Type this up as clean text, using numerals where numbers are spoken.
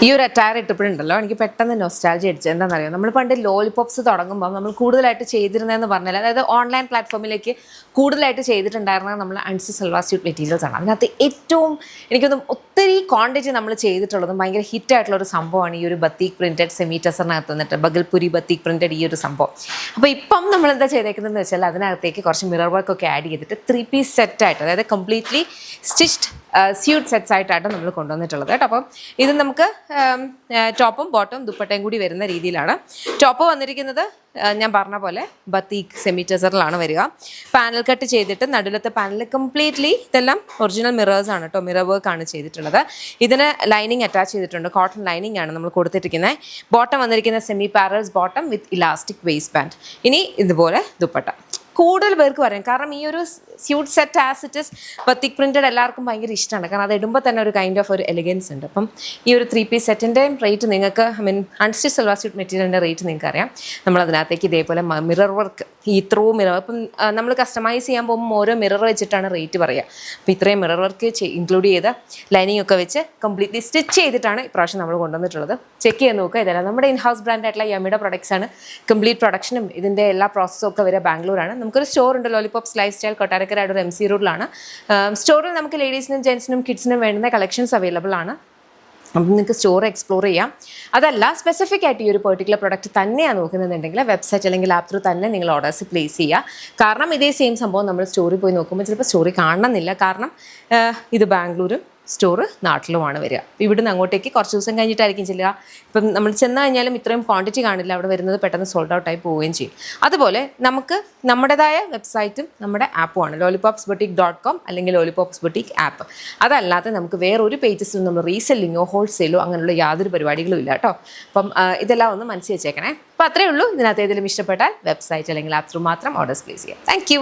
ഈ ഒരു അറ്റയർ ഇട്ടപ്പോഴുണ്ടല്ലോ എനിക്ക് പെട്ടെന്ന് നൊസ്റ്റാൾജി അടിച്ചത് എന്താണെന്നറിയോ, നമ്മൾ പണ്ട് ലോലിപോപ്സ് തുടങ്ങുമ്പോൾ നമ്മൾ കൂടുതലായിട്ട് ചെയ്തിരുന്നതെന്ന് പറഞ്ഞാൽ, അതായത് ഓൺലൈൻ പ്ലാറ്റ്ഫോമിലേക്ക് കൂടുതലായിട്ട് ചെയ്തിട്ടുണ്ടായിരുന്നത് നമ്മൾ അൺസി സൽവാർ സ്യൂട്ട് മെറ്റീരിയൽസ് ആണ്. അതിനകത്ത് ഏറ്റവും എനിക്കൊന്നും ഒത്തിരി ക്വാണ്ടിറ്റി നമ്മൾ ചെയ്തിട്ടുള്ളതും ഭയങ്കര ഹിറ്റായിട്ടുള്ള ഒരു സംഭവമാണ് ഈ ഒരു ബത്തീക് പ്രിൻറ്റഡ് സെമി ടസറിനകത്ത് വന്നിട്ട് ബഗൽപുരി ബത്തീക് പ്രിൻറ്റഡ് ഈ ഒരു സംഭവം. അപ്പോൾ ഇപ്പം നമ്മൾ എന്താ ചെയ്തേക്കുന്നതെന്ന് വെച്ചാൽ അതിനകത്തേക്ക് കുറച്ച് മിറർ വർക്ക് ഒക്കെ ആഡ് ചെയ്തിട്ട് 3 പീസ് സെറ്റായിട്ട്, അതായത് കംപ്ലീറ്റ്ലി സ്റ്റിച്ച്ഡ് സ്യൂട്ട് സെറ്റ്സ് ആയിട്ടാണ് നമ്മൾ കൊണ്ടുവന്നിട്ടുള്ളത് കേട്ടോ. അപ്പം ഇത് നമുക്ക് ടോപ്പും ബോട്ടവും ദുപ്പട്ടയും കൂടി വരുന്ന രീതിയിലാണ്. ടോപ്പ് വന്നിരിക്കുന്നത് ഞാൻ പറഞ്ഞ പോലെ ബത്തീക് സെമി ടസറിലാണ് വരിക. പാനൽ കട്ട് ചെയ്തിട്ട് നടുലത്തെ പാനൽ കംപ്ലീറ്റ്ലി ഇതെല്ലാം ഒറിജിനൽ മിറേഴ്സ് ആണ് കേട്ടോ, മിറർ വർക്ക് ആണ് ചെയ്തിട്ടുള്ളത്. ഇതിന് ലൈനിങ് അറ്റാച്ച് ചെയ്തിട്ടുണ്ട്, കോട്ടൺ ലൈനിങ് ആണ് നമ്മൾ കൊടുത്തിരിക്കുന്നത്. ബോട്ടം വന്നിരിക്കുന്ന semi parallels bottom with elastic waist band. ഇനി ഇതുപോലെ ദുപ്പട്ട. കൂടുതൽ പേർക്ക് പറയാം, കാരണം ഈ ഒരു suit set as it is batik printed എല്ലാവർക്കും ഭയങ്കര ഇഷ്ടമാണ്, കാരണം അത് ഇടുമ്പോൾ തന്നെ ഒരു കൈൻഡ് ഓഫ് ഒരു എലിഗൻസ് ഉണ്ട്. അപ്പം ഈ ഒരു 3 പീസ് സെറ്റിൻ്റെയും റേറ്റ് നിങ്ങൾക്ക്, അൺസ്റ്റിച്ച് സൽവാർ സ്യൂട്ട് മെറ്റീരിയലിൻ്റെ റേറ്റ് നിങ്ങൾക്ക് അറിയാം. നമ്മളതിനകത്തേക്ക് ഇതേപോലെ മിറർ വർക്ക്, ഈ ത്രൂ മിറർ, ഇപ്പം നമ്മൾ കസ്റ്റമൈസ് ചെയ്യാൻ പോകുമ്പോൾ ഓരോ മിറർ വെച്ചിട്ടാണ് റേറ്റ് പറയുക. അപ്പോൾ ഇത്രയും മിറർ വർക്ക് ഇൻക്ലൂഡ് ചെയ്ത് ലൈനിങ് ഒക്കെ വെച്ച് കംപ്ലീറ്റ്ലി സ്റ്റിച്ച് ചെയ്തിട്ടാണ് ഇപ്രാവശ്യം നമ്മൾ കൊണ്ടുവന്നിട്ടുള്ളത്. ചെക്ക് ചെയ്ത് നോക്കുക. ഇതെല്ലാം നമ്മുടെ ഇൻ ഹൗസ് ബ്രാൻഡായിട്ടുള്ള യമ്മിയുടെ പ്രൊഡക്ട്സ് ആണ്. കംപ്ലീറ്റ് പ്രൊഡക്ഷനും ഇതിൻ്റെ എല്ലാ പ്രോസസ്സും ഒക്കെ വരെ ബാംഗ്ലൂരാണ്. നമുക്കൊരു സ്റ്റോർ ഉണ്ട്, ലോലിപോപ്സ് ലൈഫ് സ്റ്റൈൽ, കൊട്ടാരക്കര ഒരു MC റോഡിലാണ്. സ്റ്റോറിൽ നമുക്ക് ലേഡീസിനും ജെൻസിനും കിഡ്സിനും വേണ്ടുന്ന കളക്ഷൻസ് അവൈലബിൾ ആണ്. അപ്പം നിങ്ങൾക്ക് സ്റ്റോർ എക്സ്പ്ലോർ ചെയ്യാം. അതല്ല സ്പെസിഫിക് ആയിട്ട് ഈ ഒരു പെർട്ടിക്കുലർ പ്രൊഡക്റ്റ് തന്നെയാണ് നോക്കുന്നുണ്ടെങ്കിൽ വെബ്സൈറ്റ് അല്ലെങ്കിൽ ആപ്പ് ത്രൂ തന്നെ നിങ്ങൾ ഓർഡേഴ്സ് പ്ലേസ് ചെയ്യുക. കാരണം ഇതേ സെയിം സംഭവം നമ്മൾ സ്റ്റോറിൽ പോയി നോക്കുമ്പോൾ ചിലപ്പോൾ സ്റ്റോറി കാണണമെന്നില്ല, കാരണം ഇത് ബാംഗ്ലൂരും സ്റ്റോറ് നാട്ടിലുമാണ് വരിക. ഇവിടുന്ന് അങ്ങോട്ടേക്ക് കുറച്ച് ദിവസം കഴിഞ്ഞിട്ടായിരിക്കും ചെല്ലുക. ഇപ്പം നമ്മൾ ചെന്ന് കഴിഞ്ഞാലും ഇത്രയും ക്വാണ്ടിറ്റി കാണില്ല, അവിടെ വരുന്നത് പെട്ടെന്ന് സോൾഡ് ഔട്ടായി പോവുകയും ചെയ്യും. അതുപോലെ നമുക്ക് നമ്മുടേതായ വെബ്സൈറ്റും നമ്മുടെ ആപ്പുമാണ്, lollipopsboutique.com അല്ലെങ്കിൽ ലോലിപോപ്സ് ബൊട്ടീക്ക് ആപ്പ്. അതല്ലാതെ നമുക്ക് വേറൊരു പേജസിലും നമ്മൾ റീസെല്ലിങ്ങോ ഹോൾസെയിലോ അങ്ങനെയുള്ള യാതൊരു പരിപാടികളും ഇല്ല കേട്ടോ. അപ്പം ഇതെല്ലാം ഒന്ന് മനസ്സിൽ വെച്ചേക്കണേ. അപ്പോൾ അത്രയേ ഉള്ളൂ. ഇതിനകത്ത് ഏതെങ്കിലും ഇഷ്ടപ്പെട്ടാൽ വെബ്സൈറ്റ് അല്ലെങ്കിൽ ആപ്പ് ത്രൂ മാത്രം ഓർഡേഴ്സ് പ്ലേസ് ചെയ്യാം. താങ്ക്